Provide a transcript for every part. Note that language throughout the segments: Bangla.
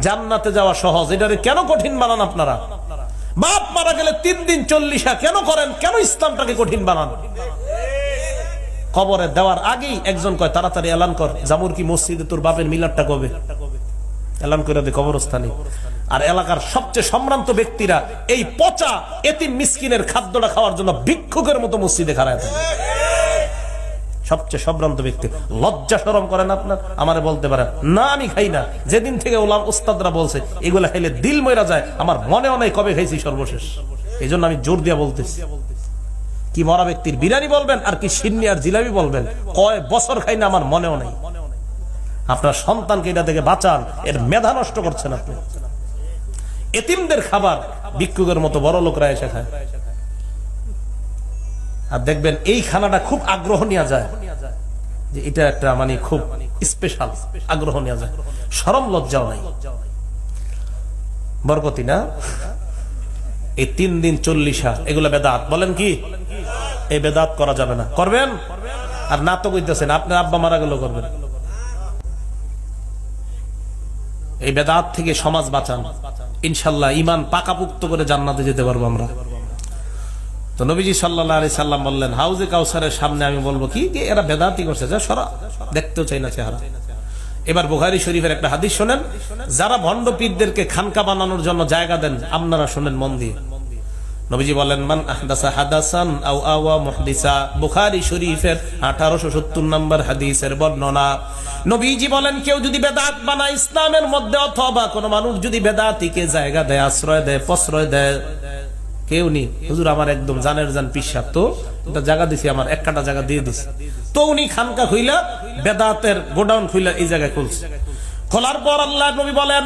জান্নাতে যাওয়া সহজ, এটারে কেন কঠিন বানান আপনারা? বাপ মারা গেলে 3 দিন 40 কেন করেন? কেন ইসলামটাকে কঠিন বানান? কবরে দেওয়ার আগেই একজন কয় তাড়াতাড়ি এলান কর, জামুর কি মসজিদে তোর বাপের মিলাদটা কবে? এলান করে দে কবরস্থানে। আর এলাকার সবচেয়ে সম্ভ্রান্ত ব্যক্তিরা এই পচা এতিম মিসকিনের খাদ্যটা খাওয়ার জন্য ভিক্ষুকের মতো মসজিদে খাড়ায় থাকে। সবচেয়ে সম্ভ্রান্ত ব্যক্তি। লজ্জা শরম করেন আপনার? আমারে বলতে পারেন না আমি খাই না। যেদিন থেকে ওস্তাদরা বলছে এগুলা খাইলে দিল মইরা যায়, আমার মনে অনেক কবে খাইছি সর্বশেষ। এই জন্য আমি জোর দিয়া বলতেছি। কি মরা ব্যক্তির বিরিয়ানি বলবেন আর কি সিন্নি আর জিলাপি বলবেন, কয় বছর খাই না আমার মনেও নেই। আপনার সন্তানকে এটা থেকে বাঁচান, এর মেধা নষ্ট করছেন আপনি। এতিমদের খাবার ভিক্ষুকের মতো বড় লোকরা এসে খায়। আর দেখবেন এই খানাটা খুব আগ্রহ নেওয়া যায়, যে এটা একটা মানে খুব স্পেশাল, আগ্রহ নেওয়া যায়, শরম লজ্জাও নাই। বরকতি না এই 3 দিন 40 এগুলা বেদাত। বলেন কি এই বেদাত করা যাবে না? করবেন? আর না তো কইতেছেন আপনার আব্বা মারা গেল করবেন। এই বেদাত থেকে সমাজ বাঁচান, ইনশাআল্লাহ ঈমান পাকাপুক্ত করে জান্নাতে যেতে পারবো আমরা। তো নবীজি সাল্লাল্লাহু আলাইহি সাল্লাম বললেন হাউজে কাউসারের সামনে আমি বলবো কি এরা বেদাতি করছে, যা সরা, দেখতেও চাই না চেহারা। এবার বুখারী শরীফের একটা হাদিস শোনেন, যারা ভণ্ড পীরদেরকে খানকা বানানোর জন্য জায়গা দেন, আপনারা শুনেন মন দিয়ে। নবীজি বলেন মান আহদাসা হাদাসান আও আওয়া মুহদিসা, বুখারী শরীফের 1870 নম্বর হাদিসের বর্ণনা। নবীজি বলেন কেউ যদি বেদাত বানায় ইসলামের মধ্যে, অথবা কোন মানুষ যদি বেদাতিকে জায়গা দেয়, আশ্রয় দেয়, প্রশ্রয় দেয়, কেউ নি হুজুর আমার একদম জানের জান পিসাব, তো এটা জায়গা দিছি, আমার 1 কাঠা জায়গা দিয়ে দিছি, তো উনি খানকা খুইলা বেদাতের গোডাউন খুইলা এই জায়গায় খুলছে। খোলার পর আল্লাহ নবী বলেন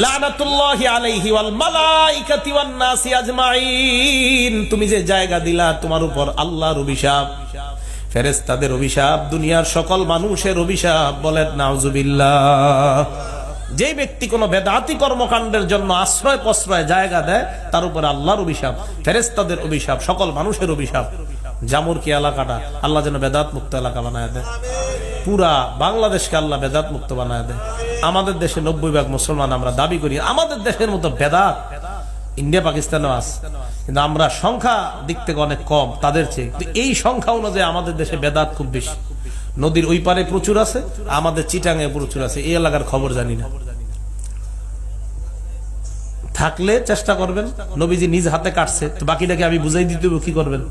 লানাতুল্লাহি আলাইহি ওয়াল মালাইকাতি ওয়ান নাসি আজমাইন, তুমি যে জায়গা দিলা তোমার উপর আল্লাহর অভিশাপ, ফেরেশতাদের অভিশাপ, দুনিয়ার সকল মানুষের অভিশাপ। বলেন নাউজুবিল্লাহ। যে ব্যক্তি কোন বেদাতি কর্মকাণ্ডের জন্য আশ্রয় প্রশ্রয় জায়গা দেয়, তার উপর আল্লাহর অভিশাপ, ফেরেশতাদের অভিশাপ, সকল মানুষের অভিশাপ। জামুর কি এলাকাটা আল্লাহ যেন বেদাত মুক্ত এলাকা বানায় দেয়, পুরা বাংলাদেশকে আল্লাহ বেদাত মুক্ত বানায় দেয়। আমাদের দেশে 90% মুসলমান, আমরা দাবি করি আমাদের দেশের মতো বেদাত ইন্ডিয়া পাকিস্তানেও আছে, কিন্তু আমরা সংখ্যা দিক থেকে অনেক কম তাদের চেয়ে। এই সংখ্যা অনুযায়ী আমাদের দেশে বেদাত খুব বেশি। নদীর ওই পারে প্রচুর আছে, আমাদের চিটাঙে প্রচুর আছে, এই এলাকার খবর জানি না। থাকলে চেষ্টা করবেন, নবীজি নিজ হাতে কাটছে, তো বাকিটাকে আমি বুঝাই দিতে কি করবেন?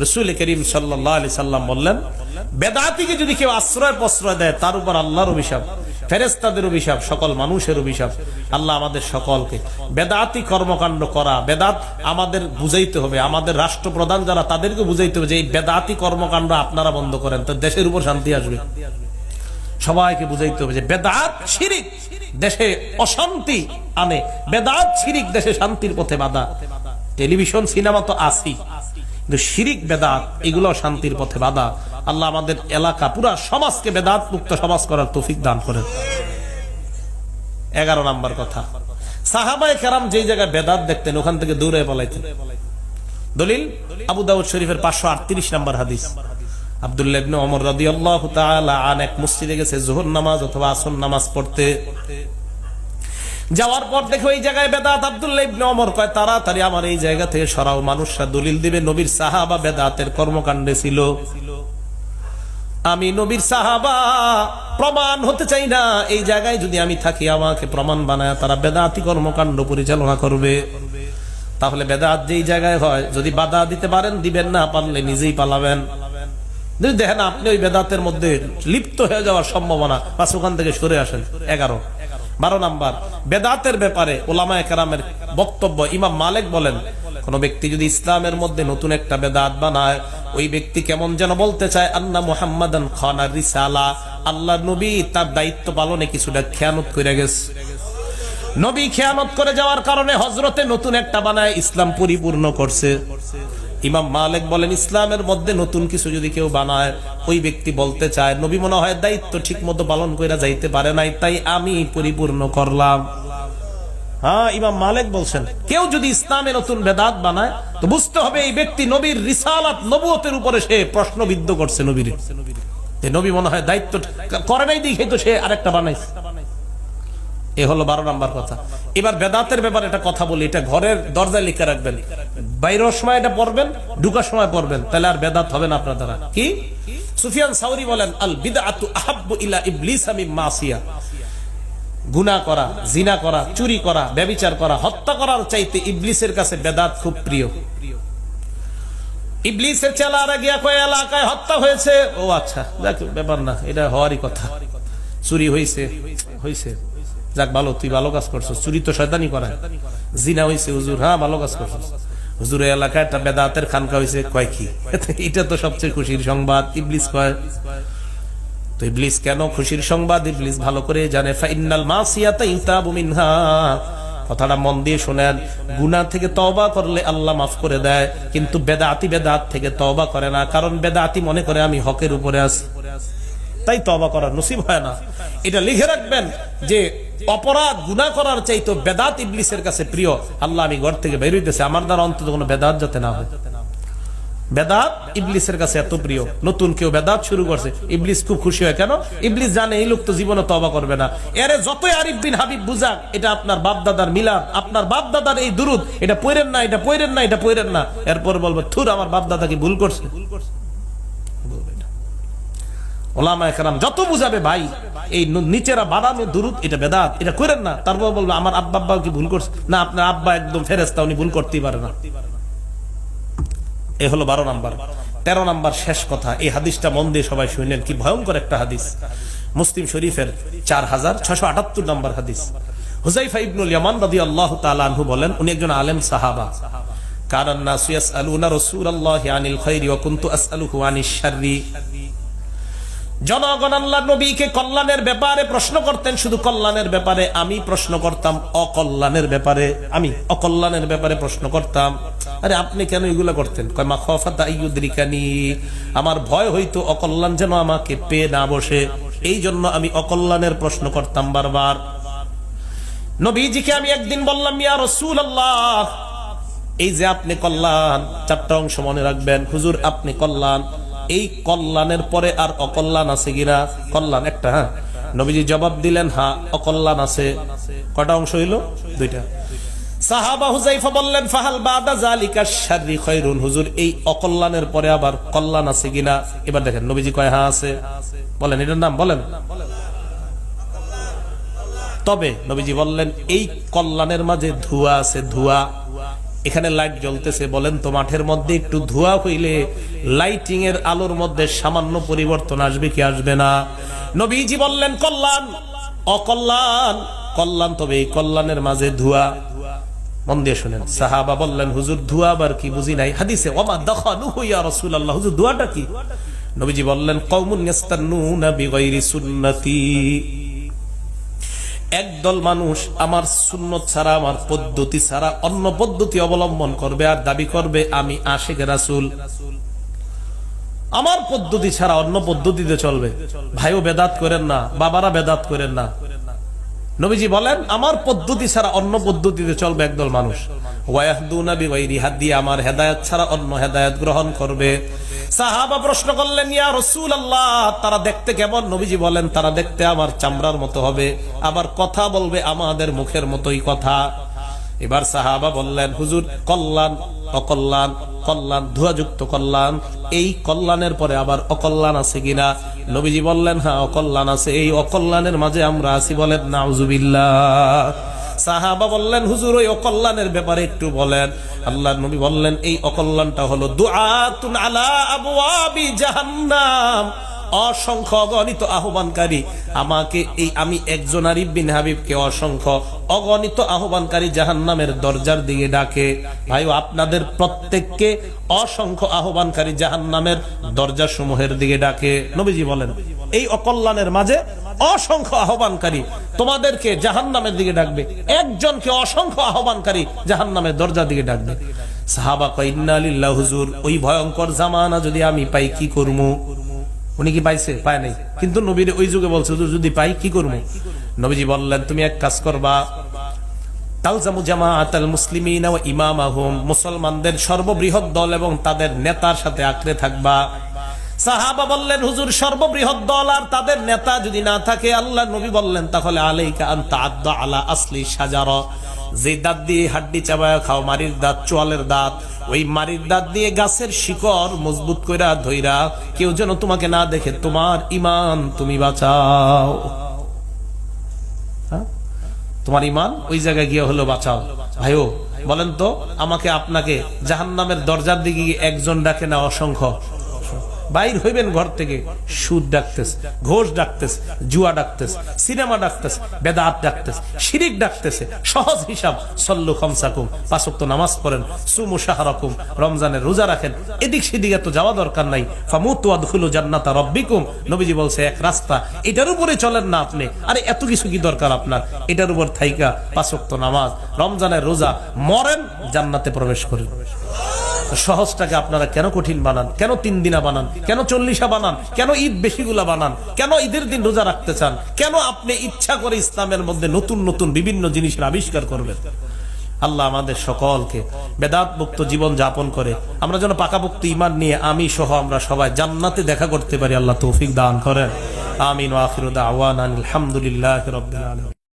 রাসূল করিম সাল্লাল্লাহু আলাইহি সাল্লাম বললেন বেদাতিকে যদি কেউ আশ্রয় প্রশ্রয় দেয়, তার উপর আল্লাহর অভিশাপ, ফেরেশতাদের অভিশাপ, সকল মানুষের অভিশাপ। আল্লাহ আমাদের সকলকে বেদাতি কর্মকাণ্ড করা, বেদাত আমাদের বুঝাইতে হবে, আমাদের রাষ্ট্রপ্রধান যারা তাদেরকে বুঝাইতে হবে যে এই বেদাতি কর্মকাণ্ড আপনারা বন্ধ করেন, তো দেশের উপর শান্তি আসবে। সবাইকে বুঝাইতে হবে যে বেদাত শিরিক দেশে অশান্তি আনে, বেদাত শিরিক দেশে শান্তির পথে বাধা। টেলিভিশন সিনেমা তো আসি, কিন্তু শিরিক বেদাত এগুলো শান্তির পথে বাধা। আল্লাহ আমাদের এলাকা পুরা সমাজকে বেদাত মুক্ত সমাজ করার তৌফিক দান করেন। 11 নম্বর কথা, সাহাবায়ে কেরাম যে জায়গায় বেদাত দেখতেন ওখান থেকে দূরে পালাইতেন। দলিল আবু দাউদ শরীফের 538 নম্বর হাদিস। আব্দুল্লাহ ইবনে ওমর রাদিয়াল্লাহু তাআলা আন এক মসজিদে গেছে যোহর নামাজ অথবা আসর নামাজ পড়তে। যাওয়ার পর দেখো এই জায়গায় বেদাত। আব্দুল্লাহ ইবনে ওমর কয় তাড়াতাড়ি আমার এই জায়গা থেকে সরাও, মানুষরা দলিল দিবে নবীর সাহাবা বেদাতের কর্মকাণ্ডে ছিল। আমি নবীর সাহাবা, প্রমাণ হতে চাই না। এই জায়গায় যদি আমি থাকি আমাকে প্রমাণ বানায় তারা বেদাতি কর্মকাণ্ড পরিচালনা করবে। তাহলে বেদাত যেই জায়গায় হয় যদি বাধা দিতে পারেন দিবেন, না পারলে নিজেই পালাবেন। যদি দেখেন আপনি ওই বেদাতের মধ্যে লিপ্ত হয়ে যাওয়ার সম্ভাবনা, বাস ওখান থেকে সরে আসেন। 12 নাম্বার বেদাতের ব্যাপারে উলামায়ে কেরামের বক্তব্য। ইমাম মালিক বলেন কোন ব্যক্তি যদি ইসলামের মধ্যে নতুন একটা বেদাত বানায়, ওই ব্যক্তি কেমন যেন বলতে চায় আন্না মুহাম্মাদান খানা রিসালা, আল্লাহর নবী তার দায়িত্ব পালনে কিছুটা খেয়ানত করে গেছে। নবী খেয়ানত করে যাওয়ার কারণে হযরতে নতুন একটা বানায় ইসলাম পরিপূর্ণ করছে। ইমাম মালিক বলেন ইসলামের মধ্যে নতুন কিছু যদি কেউ বানায়, ওই ব্যক্তি বলতে চায় নবী মনে হয় দায়িত্ব ঠিক মতো পালন করে যাইতে পারে নাই, তাই আমি পরিপূর্ণ করলাম। হ্যাঁ, ইমাম মালিক বলছেন কেউ যদি ইসলামে নতুন বেদাত বানায় তো বুঝতে হবে এই ব্যক্তি নবীর রিসালাত নবুয়তের উপরে সে প্রশ্নবিদ্ধ করছে। নবীর নবী মনে হয় দায়িত্ব করে নাই, দেখে তো সে আরেকটা বানাইছে। এ হলো 12 নম্বর কথা। এবার বেদাতের ব্যাপারে একটা কথা বলি, এটা ঘরের দরজায় লিখে রাখবেন, বাইরের সময় এটা পড়বেন, ঢুকার সময় পড়বেন, তাহলে আর বেদাত হবে না আপনার দ্বারা। কি? সুফিয়ান সাউরি বলেন, আল বিদআতু আহাব্বু ইলা ইবলিস মিন মাসিয়া, গুনাহ করা, জিনা করা, চুরি করা, ব্যভিচার করা, হত্যা করার চাইতে ইবলিসের কাছে বেদাত খুব প্রিয়। ইবলিসের চেলারা গিয়া কয় এলাকায় হত্যা হয়েছে, ও আচ্ছা দেখ ব্যাপার না, এটা হওয়ারই কথা, চুরি হয়েছে হয়েছে, যাক ভালো, তুই ভালো কাজ করছিস, চুরি তো শয়তানি করায়, জিনা হয়েছে হুজুর, হ্যাঁ ভালো কাজ করছিস হুজুর, এলাকায় একটা বেদাতের খানকা হয়েছে, কয় কি, এটা তো সবচেয়ে খুশির সংবাদ। ইবলিস কয়, তো ইবলিস কেন খুশির সংবাদ? ইবলিস ভালো করে জানে, ফাইন্নাল মাসিয়াতা ইউতাবু মিনহা, কথাটা মন দিয়ে শুনেন, গুনাহ থেকে তওবা করলে আল্লাহ মাফ করে দেয়, কিন্তু বেদাত থেকে তওবা করে না, কারণ বেদাতি মনে করে আমি হকের উপরে আছি, তাই তওবা করার নসিব হয় না। এটা লিখে রাখবেন যে অপরাধ গুনাহ করার চাইতে বেদাত ইবলিসের কাছে প্রিয়। আল্লাহ আমি ঘর থেকে বের হইতেছি, আমার দ্বারা অন্তত কোনো বেদাত যাতে না হয়। বেদাত ইবলিসের কাছে এত প্রিয়, নতুন কেউ বেদাত শুরু করছে, ইবলিস খুব খুশি হয়। কেন? ইবলিস জানে এই লোক তো জীবনে তওবা করবে না। এরে যতই আরিফ বিন হাবিব বুঝাক, এটা আপনার বাপ দাদার মিলাদ, আপনার বাপ দাদার এই দুরুদ, এটা পড়েন না, এটা পড়েন না, এটা পড়েন না, এরপর বলবো থুর আমার বাপ দাদা কি ভুল করছে। ওলামায়ে কেরাম যত বুঝাবে ভাই এই নিচেরা বানানো দুরুদ এটা বেদাত, এটা করেন না, তারপর বলবো আমার আব্বা আব্বা কি ভুল করছে, না আপনার আব্বা একদম ফেরেশতা, উনি ভুল করতেই পারে না। এ হলো 12 নাম্বার। 13 নাম্বার শেষ কথা, এই হাদিসটা মন দিয়ে সবাই শুনলেন, কি ভয়ঙ্কর একটা হাদিস, মুসলিম শরীফের 4678 নাম্বার হাদিস। হুযায়ফা ইবনুল ইয়ামান রাদিয়াল্লাহু তাআলা আনহু বলেন, উনি একজন আলেম সাহাবা, কারান নাসু ইয়াসআলুনা রাসূলুল্লাহি আনিল খায়রি ওয়া কুনতু আসআলুহু আনিশ শাররি। জনগণ আল্লাহর নবীকে কল্যাণের ব্যাপারে প্রশ্ন করতেন, শুধু কল্যাণের ব্যাপারে, আমি প্রশ্ন করতাম অকল্যাণের ব্যাপারে, আমি অকল্যাণের ব্যাপারে প্রশ্ন করতাম। আরে আপনি কেন এগুলো করতেন? কয় মা খাফাতা আইয়ুদরিকানি, আমার ভয় হইতো অকল্যাণ যেন আমাকে পেয়ে না বসে, এই জন্য আমি অকল্যাণের প্রশ্ন করতাম বারবার। নবীজিকে আমি একদিন বললাম, ইয়া রাসূলুল্লাহ, এই যে আপনি কল্যাণ, 4টা অংশ মনে রাখবেন, হুজুর আপনি কল্যাণ, এই কল্যাণের পরে আর অকল্যাণ আছে কিনা? কল্যাণ একটা, হ্যাঁ। নবীজি জবাব দিলেন, হ্যাঁ অকল্যাণ আছে। কয়টা অংশ হইল? 2টা। সাহাবা হুযায়ফা বললেন, ফাহাল বাদা যালিকা শাররি খায়রুন, হুজুর এই অকল্যাণের পরে আবার কল্যাণ আছে কিনা? এবার দেখেন নবীজি কয়, হ্যাঁ আছে। বলেন এটার নাম বলেন। তবে নবীজি বললেন, এই কল্যাণের মাঝে ধোঁয়া আছে, ধোঁয়া। এখানে লাইট জ্বলতেছে, বলেন তো মাঠের মধ্যে একটু ধোঁয়া হইলে লাইটিং এর আলোর মধ্যে সামান্য পরিবর্তন আসবে কি আসবে না? নবীজি বললেন কল্যাণ, অকল্যাণ, কল্যাণ, তবে এই কল্যাণের মাঝে ধোঁয়া। মন দিয়ে শুনেন। সাহাবা বললেন, হুজুর ধোঁয়া আবার কি? বুঝি নাই। হাদিসে ওমা দাখালুহু ইয়া রাসূলুল্লাহ, হুজুর ধোঁয়াটা কি? নবীজি বললেন, কওমুন ইয়াস্তান্নুনা বিগাইরি সুন্নতি, একদল মানুষ আমার সুন্নত ছাড়া, আমার পদ্ধতি ছাড়া অন্য পদ্ধতি অবলম্বন করবে আর দাবি করবে আমি আশিক রাসূল, আমার পদ্ধতি ছাড়া অন্য পদ্ধতিতে চলবে। ভাইও বেদাত করেন না, বাবারা বেদাত করেন না। নবীজি বলেন, আমার পদ্ধতি ছাড়া অন্য পদ্ধতিতে চলবে একদল মানুষ। ওয়ায়াহদুনা বিগাইরি হাদি, আমার হেদায়েত ছাড়া অন্য হেদায়েত গ্রহণ করবে। সাহাবা প্রশ্ন করলেন, ইয়া রাসূলুল্লাহ, তারা দেখতে কেমন? নবীজি বলেন, তারা দেখতে আমার চামড়ার মতো হবে, আবার কথা বলবে আমাদের মুখের মতোই কথা। এবার সাহাবা বললেন, হুজুর কল্যাণ, অকল্যাণ, কল্যাণ, ধোঁয়াযুক্ত কল্যাণ, এই কল্যাণের পরে আবার অকল্যাণ আছে কিনা? নবীজি বললেন, হ্যাঁ অকল্যাণ আছে। এই অকল্যাণের মাঝে আমরা আছি, বলেন নাউজুবিল্লাহ। সাহাবা বললেন, হুজুর ওই অকল্যাণের ব্যাপারে একটু বলেন। আল্লাহর নবী বললেন, এই অকল্যাণটা হলো দুআতুন আলা আবওয়াবি জাহান্নাম, অসংখ্য অগণিত আহ্বানকারী আমাকে, এই আমি একজন আরিফ বিন হাবিবকে অসংখ্য অগণিত আহ্বানকারী জাহান্নামের দরজার দিকে ডাকে। ভাই আপনাদের প্রত্যেককে অসংখ্য আহ্বানকারী জাহান্নামের দরজা সমূহের দিকে ডাকে। নবীজি বলেন, এই অকল্যাণের মাঝে অসংখ্য আহ্বানকারী তোমাদেরকে জাহান্নামের দিকে ডাকবে, একজনকে অসংখ্য আহ্বানকারী জাহান্নামের দরজার দিকে ডাকবে। সাহাবা কয়, ইন্না লিল্লাহি, হুজুর ওই ভয়ঙ্কর জামানা যদি আমি পাই কি করবো? উনি কি পাইছে? পায় নাই, কিন্তু নবীর ওই যুগে বলছে, যদি পাই কি করবো? নবীজি বললেন, তুমি এক কাজ করবা, তালজামু জামাআতাল মুসলিমিনা ওয়া ইমামাহুম, মুসলমানদের সর্ববৃহৎ দল এবং তাদের নেতার সাথে আঁকড়ে থাকবা। সাহাবা বললেন, হুজুর সর্ববৃহৎ দল আর তাদের নেতা যদি না থাকে, আল্লাহ নবী বললেন, তাহলে আলাইকা আন তাআদ্দা আলা আসলি শাজারা, যে দাঁত দিয়ে হাড্ডি চাবায়া খাও, মারির দাঁত, চোয়ালের দাঁত, ওই মারির দাঁত দিয়ে গাছের শিকড় মজবুত কইরা ধইরা, কেউ যেন তোমাকে না দেখে, তোমার ঈমান তুমি বাঁচাও। তোমার ঈমান ওই জায়গায় গিয়ে হলো বাঁচাও। ভাইও বলেন তো, আমাকে আপনাকে জাহান্নামের দরজার দিকে একজন ডাকে না অসংখ্য? বাইর হইবেন ঘর থেকে, সুদ ডাকতেছে, ঘোষ ডাকতেছে, জুয়া ডাকতেছে, সিনেমা ডাকতেছে, বেদাত ডাকতেছে, শিরিক ডাকতেছে। সহজ হিসাব, সল্লু খামসাকুম, 5 ওয়াক্ত নামাজ পড়েন, সুমু শাহরাকুম, রমজানের রোজা রাখেন, এদিক সেদিকে তো যাওয়া দরকার নাই। ফামুতু ওয়াদখুলু জান্নাতা রাব্বিকুম, নবীজি বলছে এক রাস্তা, এটার উপরে চলেন না আপনি। আরে এত কিছু কি দরকার আপনার? এটার উপর থাইকা 5 ওয়াক্ত নামাজ, রমজানের রোজা, মরেন, জান্নাতে প্রবেশ করেন। সহজটাকে আপনারা কেন কঠিন বানান? কেন 3 দিনা বানান? কেন 40 বানান? কেন ঈদ বেশিগুলা বানান? কেন ঈদের দিন রোজা রাখতে চান? কেন আপনি ইচ্ছা করে ইসলামের মধ্যে নতুন নতুন বিভিন্ন জিনিসের আবিষ্কার করবেন? আল্লাহ আমাদের সকলকে বেদাত মুক্ত জীবন যাপন করে আমরা যেন পাকাপোক্ত ঈমান নিয়ে আমি সহ আমরা সবাই জান্নাতে দেখা করতে পারি। আল্লাহ তৌফিক দান করেন। আমিন ওয়া আখিরু দাওয়ানা আলহামদুলিল্লাহি রাব্বিল আলামিন।